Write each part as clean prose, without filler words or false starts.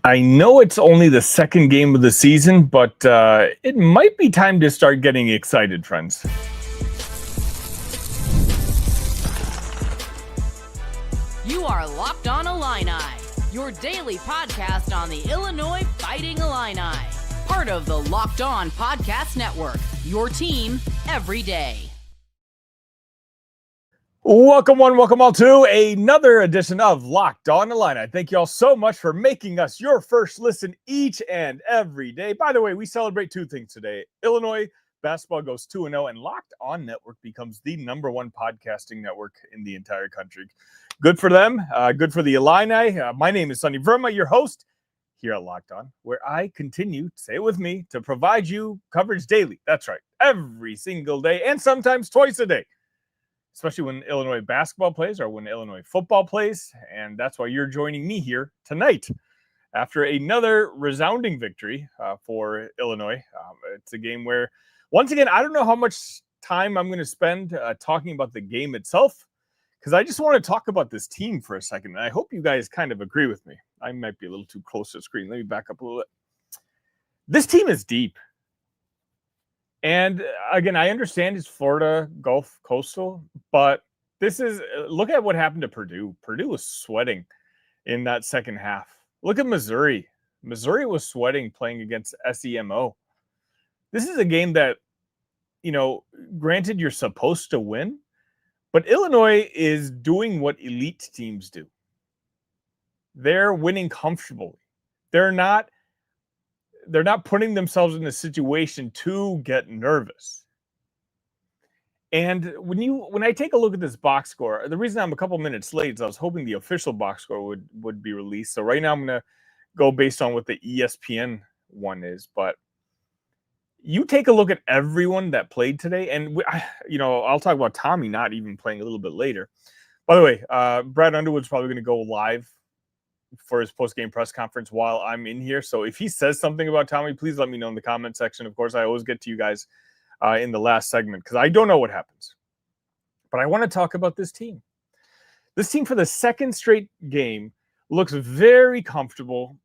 I know it's only the second game of the season, but it might be time to start getting excited, friends. You are Locked On Illini, your daily podcast on the Illinois Fighting Illini. Part of the Locked On Podcast Network, your team every day. Welcome one, welcome all to another edition of Locked On Illini. Thank you all so much for making us your first listen each and every day. By the way, we celebrate two things today. Illinois basketball goes 2-0, and Locked On Network becomes the number one podcasting network in the entire country. Good for them. Good for the Illini. My name is Sunny Verma, your host here at Locked On, where I continue, say it with me, to provide you coverage daily. That's right, every single day and sometimes twice a day, especially when Illinois basketball plays or when Illinois football plays. And that's why you're joining me here tonight after another resounding victory for Illinois. It's a game where, once again, I don't know how much time I'm going to spend talking about the game itself, because I just want to talk about this team for a second. And I hope you guys kind of agree with me. I might be a little too close to the screen. Let me back up a little bit. This team is deep. And again, I understand it's Florida Gulf Coastal, but this is, look at what happened to Purdue. Purdue was sweating in that second half. Look at Missouri. Missouri was sweating playing against SEMO. This is a game that, granted you're supposed to win, but Illinois is doing what elite teams do. They're winning comfortably. They're not putting themselves in a situation to get nervous. And when I take a look at this box score, the reason I'm a couple minutes late is I was hoping the official box score would be released. So right now I'm going to go based on what the ESPN one is. But you take a look at everyone that played today, and I'll talk about Tommy not even playing a little bit later. By the way, Brad Underwood's probably going to go live for his post-game press conference while I'm in here. So if he says something about Tommy, please let me know in the comment section. Of course, I always get to you guys in the last segment because I don't know what happens. But I want to talk about this team. This team for the second straight game looks very comfortable.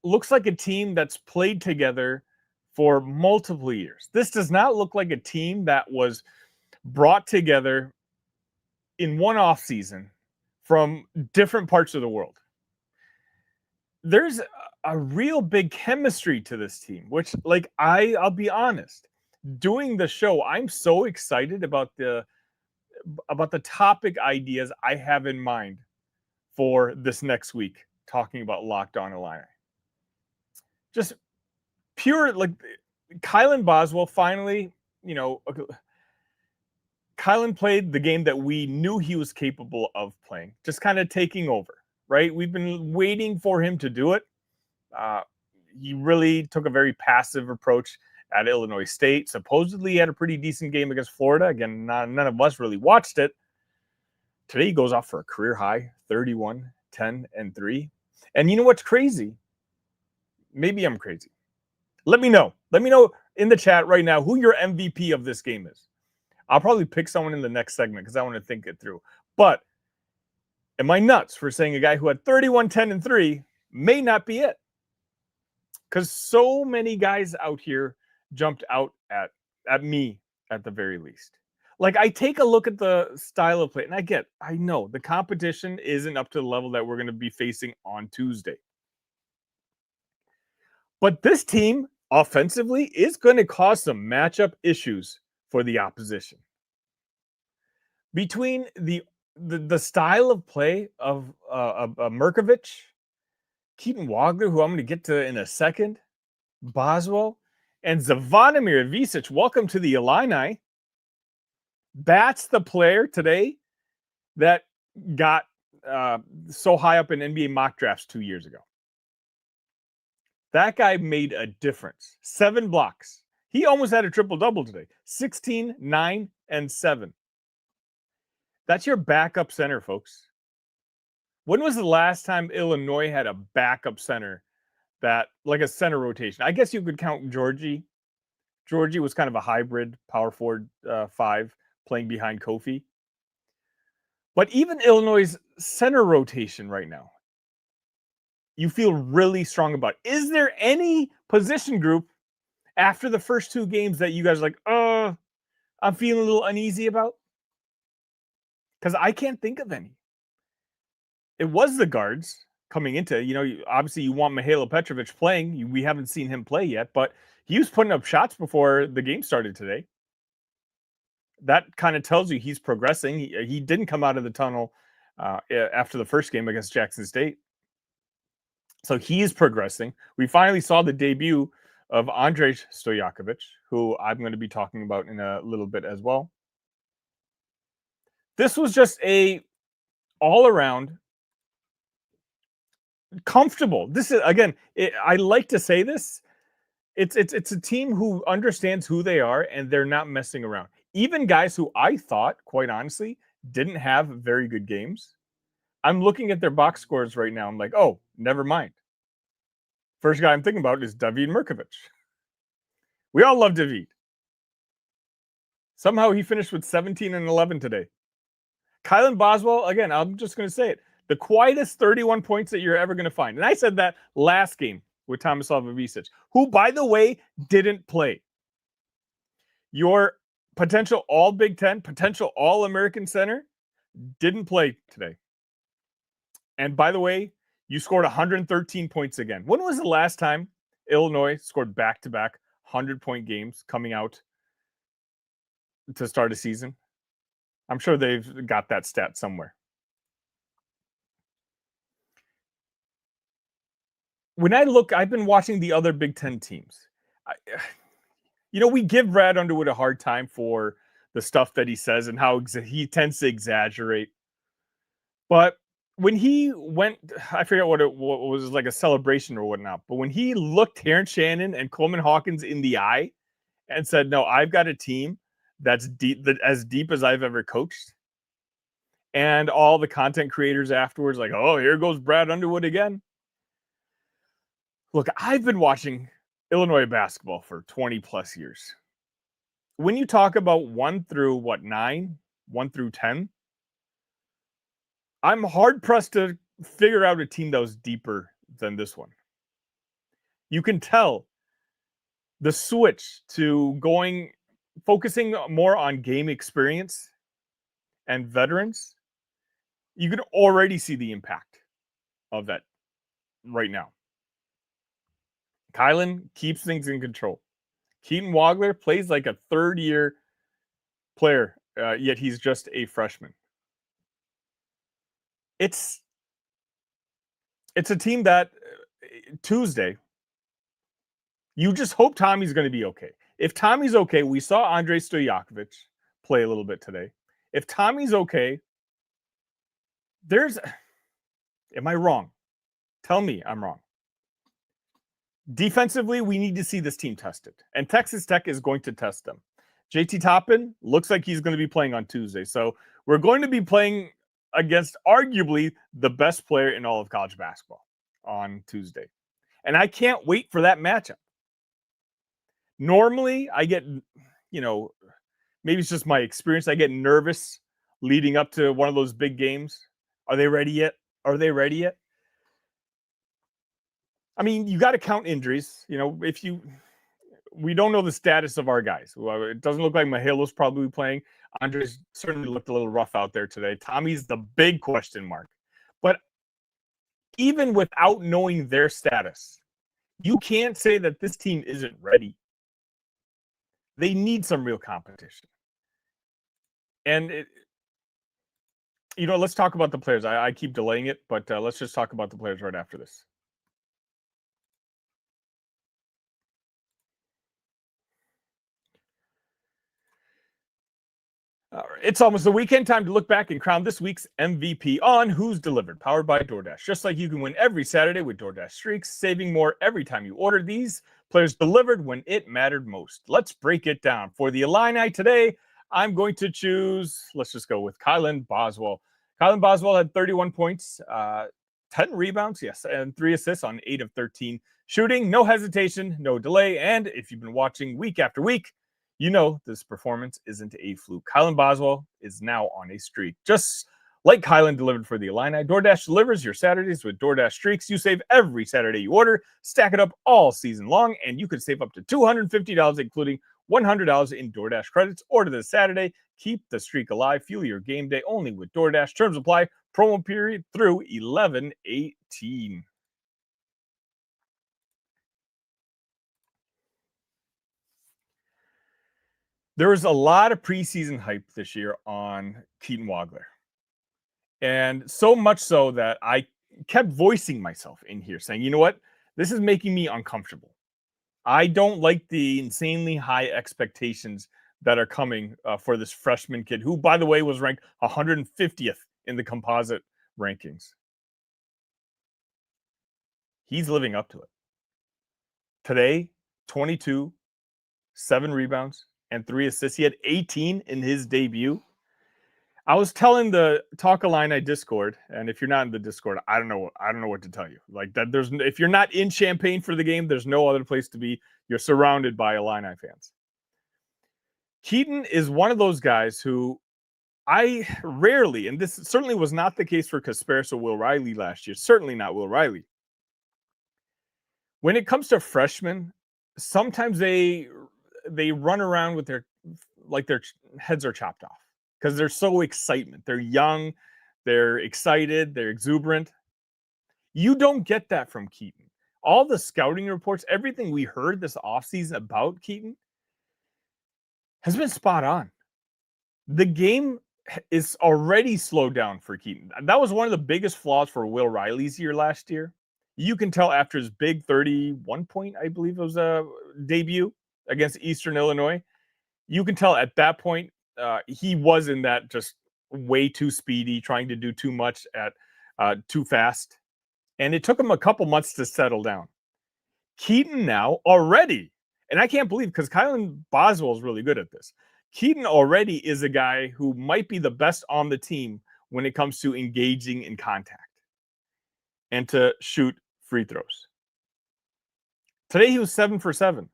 Looks like a team that's played together for multiple years. This does not look like a team that was brought together in one offseason from different parts of the world. There's a real big chemistry to this team, which, I'll be honest, doing the show, I'm so excited about the topic ideas I have in mind for this next week, talking about Locked On Illini. Just pure, Kylan Boswell finally, Kylan played the game that we knew he was capable of playing, just kind of taking over, right? We've been waiting for him to do it. He really took a very passive approach at Illinois State. Supposedly he had a pretty decent game against Florida. Again, none of us really watched it. Today he goes off for a career high, 31, 10, and 3. And you know what's crazy? Maybe I'm crazy. Let me know. Let me know in the chat right now who your MVP of this game is. I'll probably pick someone in the next segment because I want to think it through. But am I nuts for saying a guy who had 31, 10, and 3 may not be it? Because so many guys out here jumped out at me at the very least. I take a look at the style of play, and I know the competition isn't up to the level that we're going to be facing on Tuesday. But this team, offensively, is going to cause some matchup issues for the opposition. Between the style of play of Mirkovic, Keaton Wagler, who I'm going to get to in a second, Boswell, and Zvonimir Ivišić, welcome to the Illini. That's the player today that got so high up in NBA mock drafts 2 years ago. That guy made a difference. 7 blocks. He almost had a triple-double today. 16, 9, and 7. That's your backup center, folks. When was the last time Illinois had a backup center that, a center rotation? I guess you could count Georgie. Georgie was kind of a hybrid power forward 5 playing behind Kofi. But even Illinois' center rotation right now, you feel really strong about. Is there any position group after the first 2 games that you guys are like, I'm feeling a little uneasy about? Because I can't think of any. It was the guards coming into, obviously you want Mihailo Petrovic playing. We haven't seen him play yet, but he was putting up shots before the game started today. That kind of tells you he's progressing. He didn't come out of the tunnel after the first game against Jackson State. So he's progressing. We finally saw the debut of Andrej Stojakovic, who I'm going to be talking about in a little bit as well. This was just a all-around comfortable. This is, again, I like to say this. It's a team who understands who they are, and they're not messing around. Even guys who I thought, quite honestly, didn't have very good games. I'm looking at their box scores right now. I'm like, oh, never mind. First guy I'm thinking about is David Mirkovic. We all love David. Somehow he finished with 17 and 11 today. Kylan Boswell, again, I'm just going to say it. The quietest 31 points that you're ever going to find. And I said that last game with Tomislav Ivišić, who, by the way, didn't play. Your potential All-Big Ten, potential All-American center didn't play today. And by the way, you scored 113 points again. When was the last time Illinois scored back-to-back 100-point games coming out to start a season? I'm sure they've got that stat somewhere. When I look, I've been watching the other Big Ten teams. We give Brad Underwood a hard time for the stuff that he says and how he tends to exaggerate. But when he went, I forget what it was, like a celebration or whatnot, but when he looked Terrence Shannon and Coleman Hawkins in the eye and said, no, I've got a team that's deep, as deep as I've ever coached. And all the content creators afterwards, like, oh, here goes Brad Underwood again. Look, I've been watching Illinois basketball for 20 plus years. When you talk about 1 through 9, 1 through 10, I'm hard pressed to figure out a team that was deeper than this one. You can tell the switch to focusing more on game experience and veterans. You can already see the impact of that right now. Kylan keeps things in control. Keaton Wagler plays like a third-year player, yet he's just a freshman. It's a team that Tuesday, you just hope Tommy's going to be okay. If Tommy's okay, we saw Andrej Stojakovic play a little bit today. If Tommy's okay, am I wrong? Tell me I'm wrong. Defensively, we need to see this team tested, and Texas Tech is going to test them. JT Toppin looks like he's going to be playing on Tuesday, so we're going to be playing against arguably the best player in all of college basketball on Tuesday, and I can't wait for that matchup. Normally, I get, maybe it's just my experience, I get nervous leading up to one of those big games. Are they ready yet? I mean, you got to count injuries. We don't know the status of our guys. Well, it doesn't look like Mihailo's probably playing. Andres certainly looked a little rough out there today. Tommy's the big question mark. But even without knowing their status, you can't say that this team isn't ready. They need some real competition. And, let's talk about the players. I keep delaying it, but let's just talk about the players right after this. It's almost the weekend. Time to look back and crown this week's MVP on Who's Delivered, powered by DoorDash. Just like you can win every Saturday with DoorDash Streaks, saving more every time you order. These players delivered when it mattered most. Let's break it down. For the Illini today, I'm going to choose, let's just go with Kylan Boswell. Kylan Boswell had 31 points, 10 rebounds, yes, and 3 assists on 8 of 13 shooting. No hesitation, no delay. And if you've been watching week after week, you know this performance isn't a fluke. Kylan Boswell is now on a streak. Just Like Kylan delivered for the Illini, DoorDash delivers your Saturdays with DoorDash Streaks. You save every Saturday you order, stack it up all season long, and you can save up to $250, including $100 in DoorDash credits. Order this Saturday. Keep the streak alive. Fuel your game day only with DoorDash. Terms apply. Promo period through 11/18. There was a lot of preseason hype this year on Keaton Wagler. And so much so that I kept voicing myself in here saying, you know what? This is making me uncomfortable. I don't like the insanely high expectations that are coming for this freshman kid, who, by the way, was ranked 150th in the composite rankings. He's living up to it. Today, 22, 7 rebounds, and 3 assists. He had 18 in his debut. I was telling the Talk Illini Discord, and if you're not in the Discord, I don't know what to tell you. Like that, if you're not in Champaign for the game, there's no other place to be. You're surrounded by Illini fans. Keaton is one of those guys who I rarely, and this certainly was not the case for Kasparis or Will Riley last year. Certainly not Will Riley. When it comes to freshmen, sometimes they run around with their heads are chopped off. Because they're so excitement. They're young, they're excited, they're exuberant. You don't get that from Keaton. All the scouting reports, everything we heard this offseason about Keaton has been spot on. The game is already slowed down for Keaton. That was one of the biggest flaws for Will Riley's year last year. You can tell after his big 31 point, I believe it was a debut against Eastern Illinois. You can tell at that point, he was in that just way too speedy, trying to do too much at too fast. And it took him a couple months to settle down. Keaton now already, and I can't believe, because Kylan Boswell is really good at this. Keaton already is a guy who might be the best on the team when it comes to engaging in contact and to shoot free throws. Today he was 7 for 7.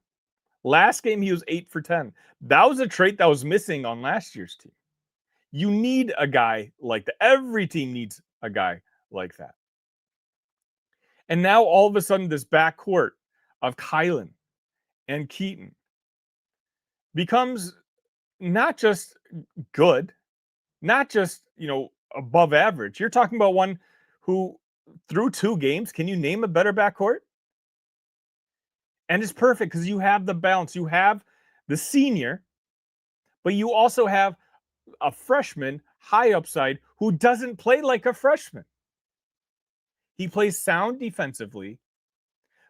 Last game, he was 8 for 10. That was a trait that was missing on last year's team. You need a guy like that. Every team needs a guy like that. And now, all of a sudden, this backcourt of Kylan and Keaton becomes not just good, not just, above average. You're talking about one who, through 2 games, can you name a better backcourt? And it's perfect because you have the balance. You have the senior, but you also have a freshman, high upside, who doesn't play like a freshman. He plays sound defensively.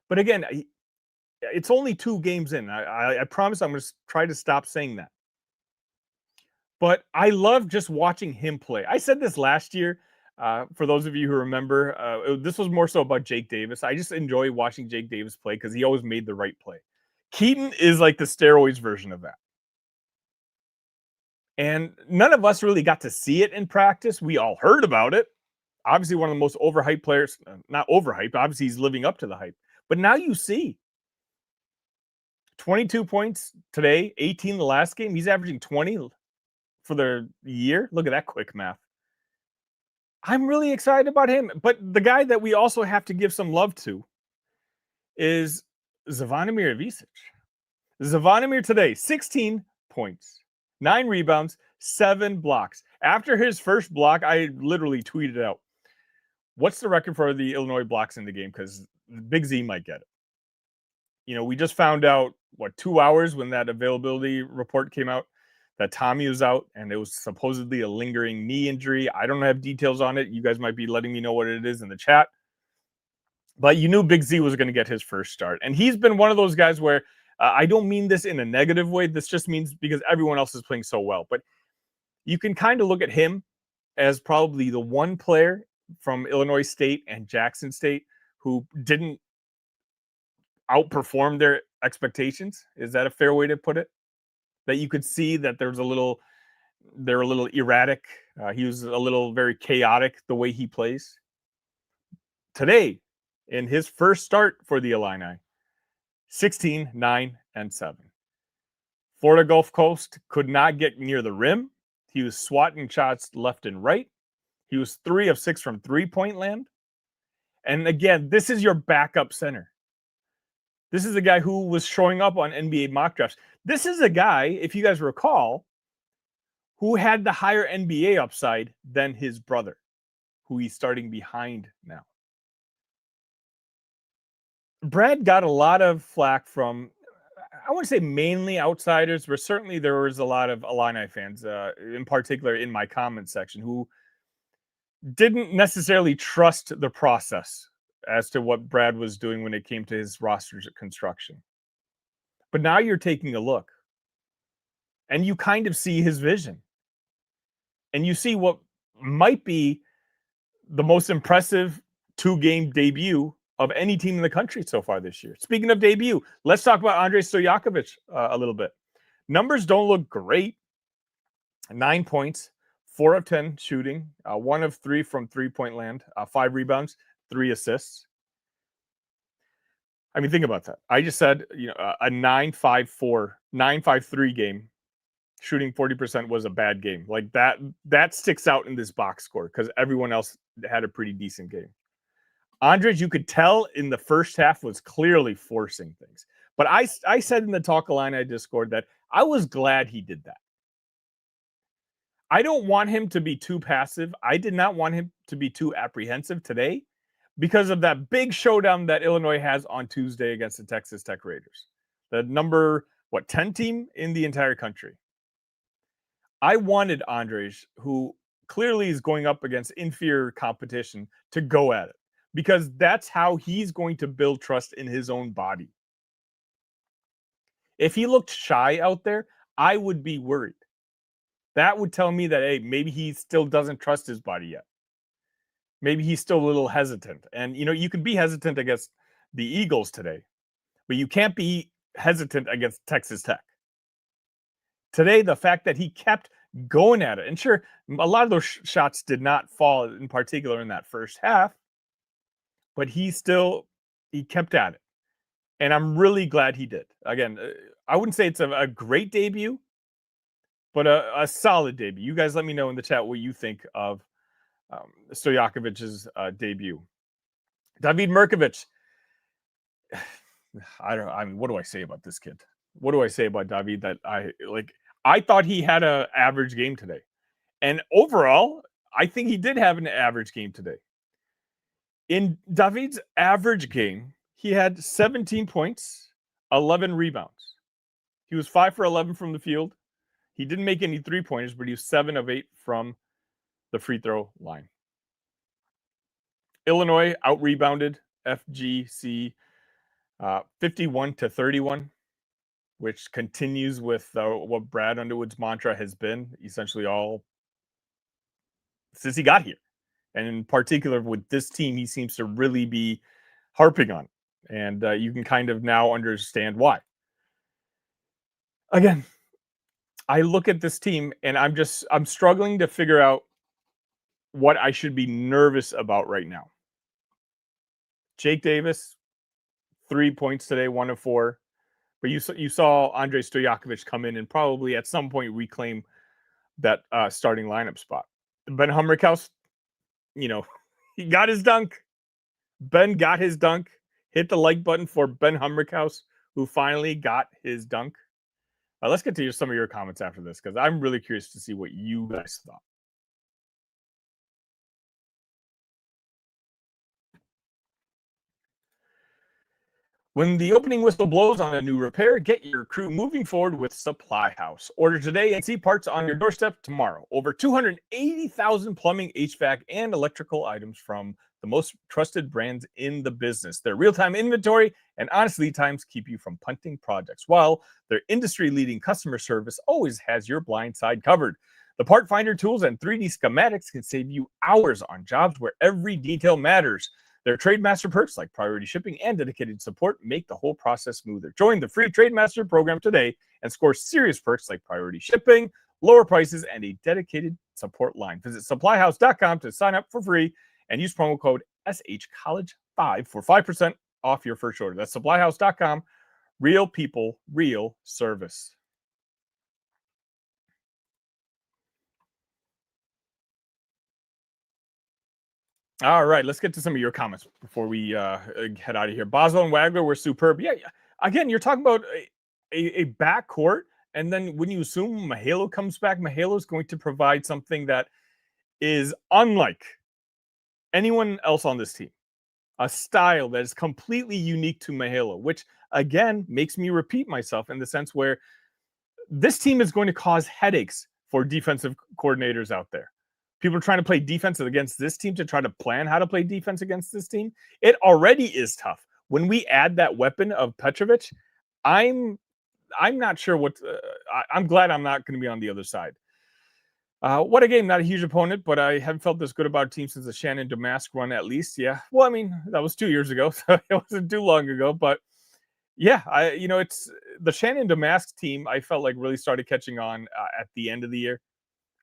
But again, it's only 2 games in. I promise I'm going to try to stop saying that. But I love just watching him play. I said this last year. For those of you who remember, this was more so about Jake Davis. I just enjoy watching Jake Davis play because he always made the right play. Keaton is like the steroids version of that. And none of us really got to see it in practice. We all heard about it. Obviously, one of the most overhyped players. Not overhyped. Obviously, he's living up to the hype. But now you see 22 points today, 18 the last game. He's averaging 20 for the year. Look at that quick math. I'm really excited about him. But the guy that we also have to give some love to is Zvonimir Ivišić. Zvonimir today, 16 points, 9 rebounds, 7 blocks. After his first block, I literally tweeted out, what's the record for the Illinois blocks in the game? Because Big Z might get it. We just found out, 2 hours when that availability report came out, that Tommy was out, and it was supposedly a lingering knee injury. I don't have details on it. You guys might be letting me know what it is in the chat. But you knew Big Z was going to get his first start. And he's been one of those guys where I don't mean this in a negative way. This just means because everyone else is playing so well. But you can kind of look at him as probably the one player from Illinois State and Jackson State who didn't outperform their expectations. Is that a fair way to put it? That you could see that they're a little erratic. He was a little very chaotic the way he plays. Today, in his first start for the Illini, 16, 9, and 7. Florida Gulf Coast could not get near the rim. He was swatting shots left and right. He was 3 of 6 from three-point land. And again, this is your backup center. This is a guy who was showing up on NBA mock drafts. This is a guy, if you guys recall, who had the higher NBA upside than his brother, who he's starting behind now. Brad got a lot of flack from, I want to say mainly outsiders, but certainly there was a lot of Illini fans, in particular in my comment section, who didn't necessarily trust the process as to what Brad was doing when it came to his roster construction. But now you're taking a look and you kind of see his vision. And you see what might be the most impressive 2-game debut of any team in the country so far this year. Speaking of debut, let's talk about Andrej Stojakovic a little bit. Numbers don't look great. 9 points, 4 of 10 shooting, 1 of 3 from three-point land, 5 rebounds, 3 assists. I mean, think about that. I just said, a 9-5-4, 9-5-3 game, shooting 40% was a bad game. Like that sticks out in this box score because everyone else had a pretty decent game. Andrej, you could tell in the first half, was clearly forcing things. But I said in the Talk Illini Discord that I was glad he did that. I don't want him to be too passive. I did not want him to be too apprehensive today because of that big showdown that Illinois has on Tuesday against the Texas Tech Raiders. The number, 10 team in the entire country. I wanted Andrej, who clearly is going up against inferior competition, to go at it because that's how he's going to build trust in his own body. If he looked shy out there, I would be worried. That would tell me that, hey, maybe he still doesn't trust his body yet. Maybe he's still a little hesitant. And, you can be hesitant against the Eagles today, but you can't be hesitant against Texas Tech. Today, the fact that he kept going at it, and sure, a lot of those shots did not fall in particular in that first half, but he kept at it. And I'm really glad he did. Again, I wouldn't say it's a great debut, but a solid debut. You guys let me know in the chat what you think of Stojakovic's debut. David Mirkovic. What do I say about this kid? What do I say about David that I thought he had an average game today. And overall, I think he did have an average game today. In David's average game, he had 17 points, 11 rebounds. He was 5 for 11 from the field. He didn't make any three-pointers, but he was 7 of 8 from the free throw line. Illinois out-rebounded FGC 51-31, which continues with what Brad Underwood's mantra has been essentially all since he got here. And in particular with this team, he seems to really be harping on. And you can kind of now understand why. Again, I look at this team and I'm struggling to figure out what I should be nervous about right now. Jake Davis, 3 points today, 1 of 4. But you saw Andrej Stojakovic come in and probably at some point reclaim that starting lineup spot. Ben Humrickhouse, he got his dunk. Ben got his dunk. Hit the like button for Ben Humrickhouse, who finally got his dunk. Let's get to some of your comments after this, because I'm really curious to see what you guys thought. When the opening whistle blows on a new repair, get your crew moving forward with Supply House. Order today and see parts on your doorstep tomorrow. Over 280,000 plumbing, HVAC, and electrical items from the most trusted brands in the business. Their real-time inventory and honest lead times keep you from punting projects, while their industry-leading customer service always has your blind side covered. The part finder tools and 3D schematics can save you hours on jobs where every detail matters. Their Trademaster perks like priority shipping and dedicated support make the whole process smoother. Join the free Trademaster program today and score serious perks like priority shipping, lower prices, and a dedicated support line. Visit supplyhouse.com to sign up for free and use promo code SHCollege5 for 5% off your first order. That's supplyhouse.com. Real people, real service. All right, let's get to some of your comments before we head out of here. Boswell and Wagler were superb. Yeah, again, you're talking about a backcourt, and then when you assume Mihailo comes back, Mihailo is going to provide something that is unlike anyone else on this team. A style that is completely unique to Mihailo, which, again, makes me repeat myself in the sense where this team is going to cause headaches for defensive coordinators out there. People are trying to play defense against this team to try to plan how to play defense against this team. It already is tough. When we add that weapon of Petrovic, I'm not sure what. I'm glad I'm not going to be on the other side. What a game! Not a huge opponent, but I haven't felt this good about a team since the Shannon Damask run, at least. Yeah. Well, I mean, that was 2 years ago, so it wasn't too long ago. But yeah, it's the Shannon Damask team. I felt like really started catching on at the end of the year.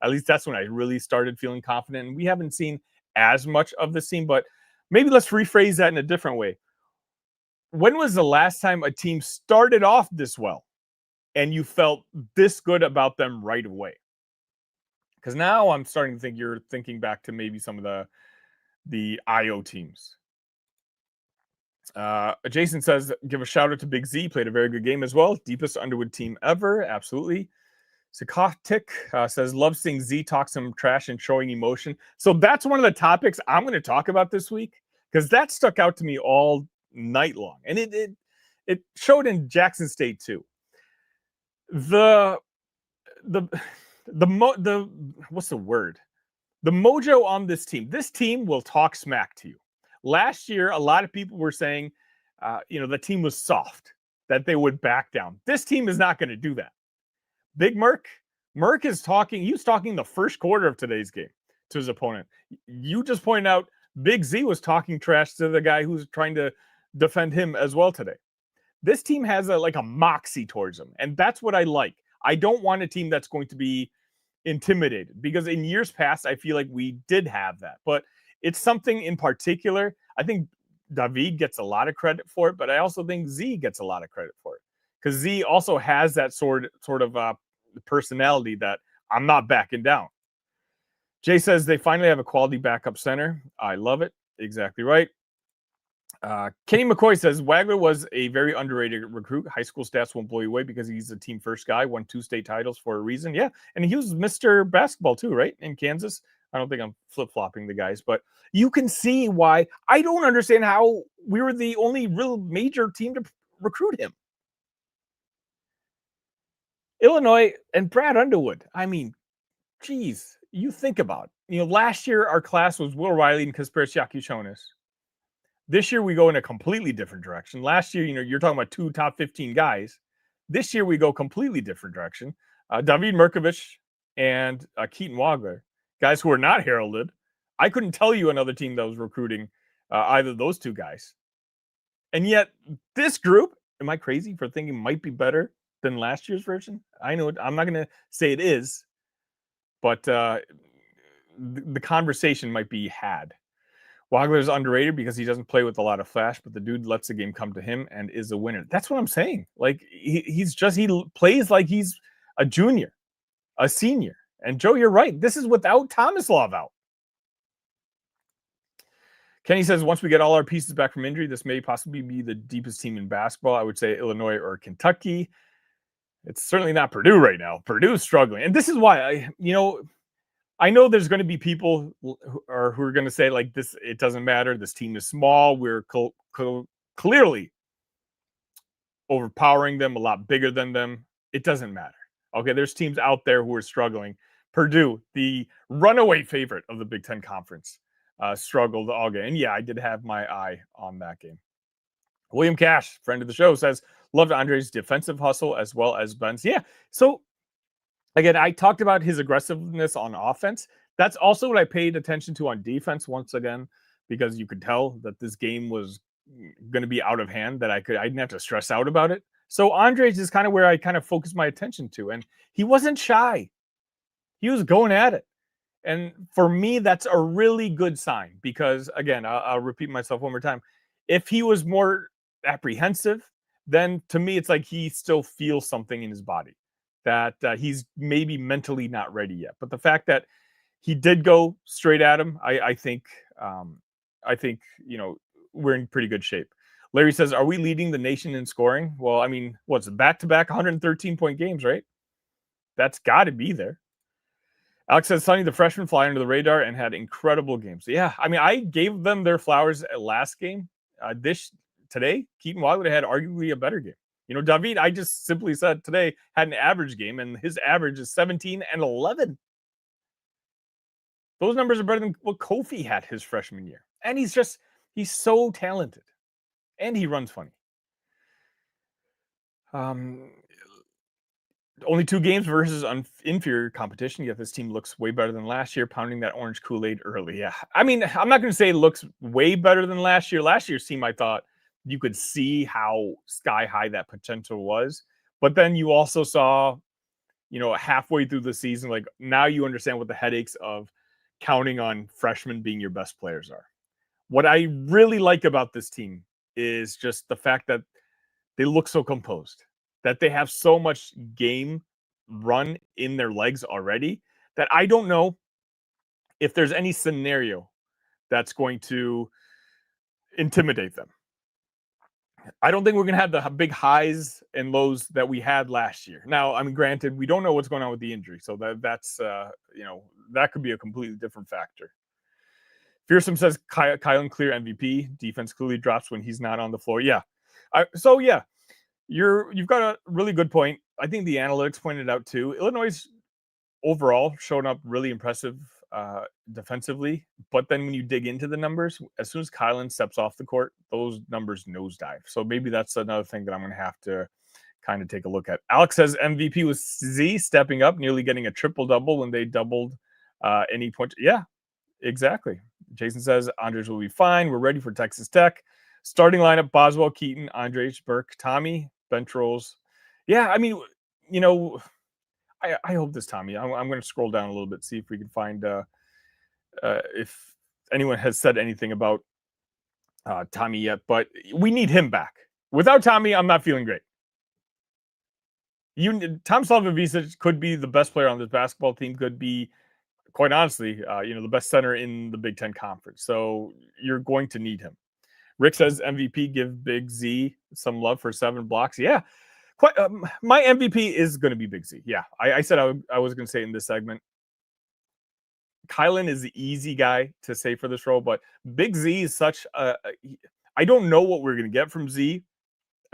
At least that's when I really started feeling confident. And we haven't seen as much of this team, but maybe let's rephrase that in a different way. When was the last time a team started off this well and you felt this good about them right away? Because now I'm starting to think you're thinking back to maybe some of the IO teams. Jason says, give a shout out to Big Z. Played a very good game as well. Deepest Underwood team ever. Absolutely. Sikotic says, love seeing Z talk some trash and showing emotion. So that's one of the topics I'm going to talk about this week, because that stuck out to me all night long. And it showed in Jackson State too. The what's the word? The mojo on this team will talk smack to you. Last year, a lot of people were saying, the team was soft, that they would back down. This team is not going to do that. Big Merc is talking. He was talking the first quarter of today's game to his opponent. You just pointed out Big Z was talking trash to the guy who's trying to defend him as well today. This team has a moxie towards them, and that's what I like. I don't want a team that's going to be intimidated, because in years past, I feel like we did have that. But it's something in particular. I think David gets a lot of credit for it, but I also think Z gets a lot of credit for it, because Z also has that sort of personality that I'm not backing down. Jay says they finally have a quality backup center. I love it. Exactly right. Kenny McCoy says Wagler was a very underrated recruit. High school stats won't blow you away because he's a team first guy, won 2 state titles for a reason. Yeah, and he was Mr. Basketball too, right? In Kansas. I don't think I'm flip-flopping the guys, but you can see why. I don't understand how we were the only real major team to recruit him. Illinois and Brad Underwood. I mean, geez, you think about it. Last year our class was Will Riley and Kasper Jonas. This year we go in a completely different direction. Last year, you're talking about 2 top 15 guys. This year we go completely different direction. David Merkovich and Keaton Wagler, guys who are not heralded. I couldn't tell you another team that was recruiting either of those 2 guys. And yet this group, am I crazy for thinking might be better than last year's version? I know I'm not going to say it is, but the conversation might be had. Wagler is underrated because he doesn't play with a lot of flash, but the dude lets the game come to him and is a winner. That's what I'm saying. Like he plays like he's a junior, a senior. And Joe, you're right. This is without Tomislav out. Kenny says, once we get all our pieces back from injury, this may possibly be the deepest team in basketball. I would say Illinois or Kentucky. It's certainly not Purdue right now. Purdue's struggling. And this is why I know there's going to be people who are going to say, like, this, it doesn't matter. This team is small. We're clearly overpowering them, a lot bigger than them. It doesn't matter. Okay, there's teams out there who are struggling. Purdue, the runaway favorite of the Big Ten Conference, struggled all game. And yeah, I did have my eye on that game. William Cash, friend of the show, says, loved Andre's defensive hustle as well as Ben's. Yeah, so again, I talked about his aggressiveness on offense. That's also what I paid attention to on defense once again, because you could tell that this game was going to be out of hand, that I didn't have to stress out about it. So Andres is kind of where I kind of focused my attention to, and he wasn't shy. He was going at it. And for me, that's a really good sign, because again, I'll repeat myself one more time. If he was more apprehensive, then to me, it's like he still feels something in his body, that he's maybe mentally not ready yet. But the fact that he did go straight at him, I think I think, we're in pretty good shape. Larry says, are we leading the nation in scoring? Well, I mean, what's back-to-back 113-point games, right? That's got to be there. Alex says, Sunny, the freshman fly under the radar and had incredible games. Yeah, I mean, I gave them their flowers at last game. Today, Keaton Wagler had arguably a better game. David, I just simply said today, had an average game, and his average is 17 and 11. Those numbers are better than what Kofi had his freshman year. And he's so talented. And he runs funny. Only 2 games versus inferior competition, yet this team looks way better than last year, pounding that orange Kool-Aid early. Yeah, I mean, I'm not going to say it looks way better than last year. Last year's team, I thought you could see how sky-high that potential was. But then you also saw, halfway through the season, like now you understand what the headaches of counting on freshmen being your best players are. What I really like about this team is just the fact that they look so composed, that they have so much game run in their legs already that I don't know if there's any scenario that's going to intimidate them. I don't think we're going to have the big highs and lows that we had last year. Now, I mean, granted, we don't know what's going on with the injury, so that's that could be a completely different factor. Fearsome says Kylan clear MVP. Defense clearly drops when he's not on the floor. Yeah. You've got a really good point. I think the analytics pointed out too. Illinois overall showing up really impressive defensively, but then when you dig into the numbers, as soon as Kylan steps off the court, those numbers nosedive. So maybe that's another thing that I'm going to have to kind of take a look at. Alex says MVP was Z stepping up, nearly getting a triple-double when they doubled any point. Yeah, exactly. Jason says Andres will be fine. We're ready for Texas Tech. Starting lineup: Boswell, Keaton, Andres, Burke, Tommy, bench rolls. Yeah, I mean, I hope this Tommy. I'm going to scroll down a little bit, see if we can find if anyone has said anything about Tommy yet. But we need him back. Without Tommy, I'm not feeling great. Tomislav Ivišić could be the best player on this basketball team. Could be, quite honestly, the best center in the Big Ten Conference. So you're going to need him. Rick says MVP, give Big Z some love for 7 blocks. Yeah. My MVP is going to be Big Z. Yeah, I said I was going to say in this segment. Kylan is the easy guy to say for this role, but Big Z is such a... I don't know what we're going to get from Z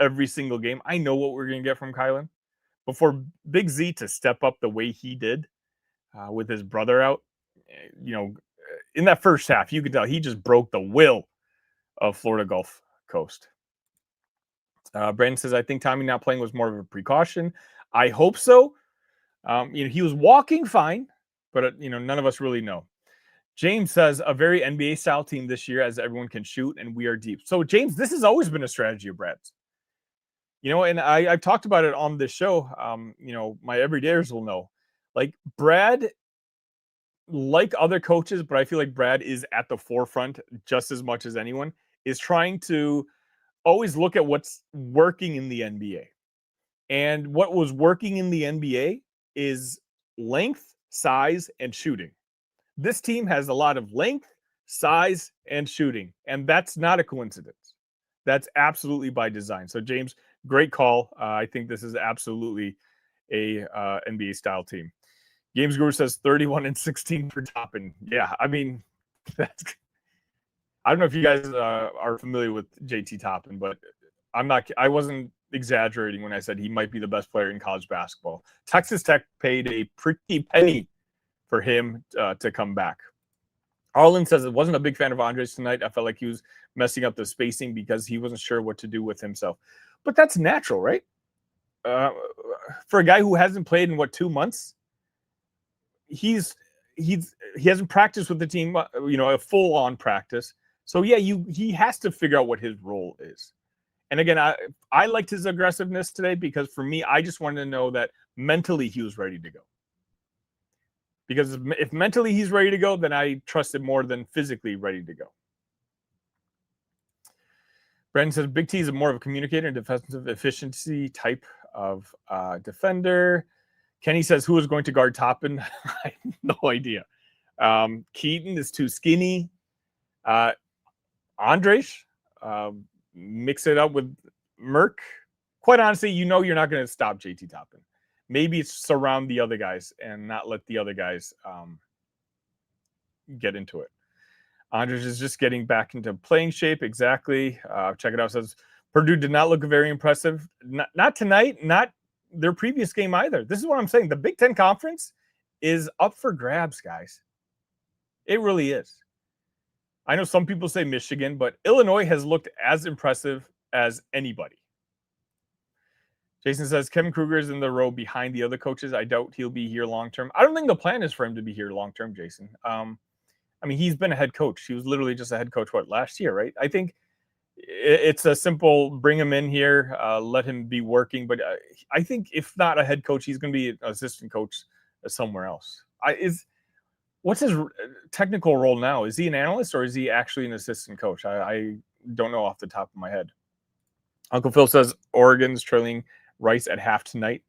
every single game. I know what we're going to get from Kylan. But for Big Z to step up the way he did with his brother out, in that first half, you could tell he just broke the will of Florida Gulf Coast. Brandon says, I think Tommy not playing was more of a precaution. I hope so. He was walking fine, but, none of us really know. James says, a very NBA-style team this year as everyone can shoot, and we are deep. So, James, this has always been a strategy of Brad's. And I've talked about it on this show. My everydayers will know. Like, Brad, like other coaches, but I feel like Brad is at the forefront just as much as anyone, is trying to always look at what's working in the NBA. And what was working in the NBA is length, size, and shooting. This team has a lot of length, size, and shooting. And that's not a coincidence. That's absolutely by design. So, James, great call. I think this is absolutely a NBA-style team. Games Guru says 31-16 for Toppin. Yeah, I mean, I don't know if you guys are familiar with JT Toppin, but I wasn't exaggerating when I said he might be the best player in college basketball. Texas Tech paid a pretty penny for him to come back. Arlen says, it wasn't a big fan of Andres tonight. I felt like he was messing up the spacing because he wasn't sure what to do with himself. But that's natural, right? For a guy who hasn't played in 2 months, he hasn't practiced with the team, a full-on practice. So yeah, he has to figure out what his role is. And again, I liked his aggressiveness today because for me, I just wanted to know that mentally he was ready to go. Because if mentally he's ready to go, then I trust him more than physically ready to go. Brandon says Big T is more of a communicator and defensive efficiency type of defender. Kenny says, who is going to guard Toppin? I have no idea. Keaton is too skinny. Andres, mix it up with Merck. Quite honestly, you're not going to stop JT Toppin. Maybe it's surround the other guys and not let the other guys get into it. Andres is just getting back into playing shape. Exactly. Check it out. It says Purdue did not look very impressive. Not tonight, not their previous game either. This is what I'm saying. The Big Ten Conference is up for grabs, guys. It really is. I know some people say Michigan, but Illinois has looked as impressive as anybody. Jason says Kevin Kruger is in the row behind the other coaches. I doubt he'll be here long term. I don't think the plan is for him to be here long term, Jason. I mean, he's been a head coach. He was literally just a head coach, last year, right? I think it's a simple bring him in here, let him be working. But I think if not a head coach, he's going to be an assistant coach somewhere else. What's his technical role now? Is he an analyst or is he actually an assistant coach? I don't know off the top of my head. Uncle Phil says Oregon's trailing Rice at half tonight.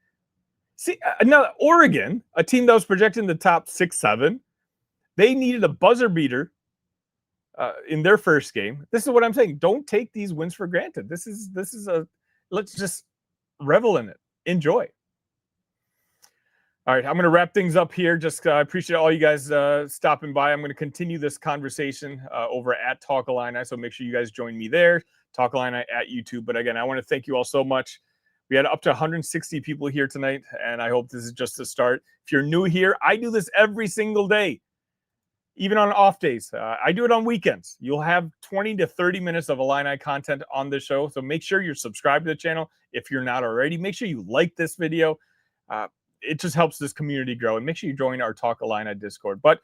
See, now Oregon, a team that was projected in the top 6-7, they needed a buzzer beater in their first game. This is what I'm saying. Don't take these wins for granted. This is let's just revel in it. Enjoy. All right, I'm going to wrap things up here. Just I appreciate all you guys stopping by. I'm going to continue this conversation over at Talk Illini, so make sure you guys join me there. Talk Illini at YouTube. But again, I want to thank you all so much. We had up to 160 people here tonight, and I hope this is just the start. If you're new here, I do this every single day, even on off days. I do it on weekends. You'll have 20 to 30 minutes of Illini content on this show, so make sure you're subscribed to the channel if you're not already. Make sure you like this video. It just helps this community grow, and make sure you join our Talk Illini Discord. But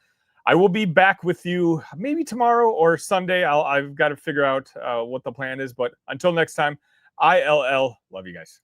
I will be back with you maybe tomorrow or Sunday. I've got to figure out what the plan is. But until next time, ILL. Love you guys.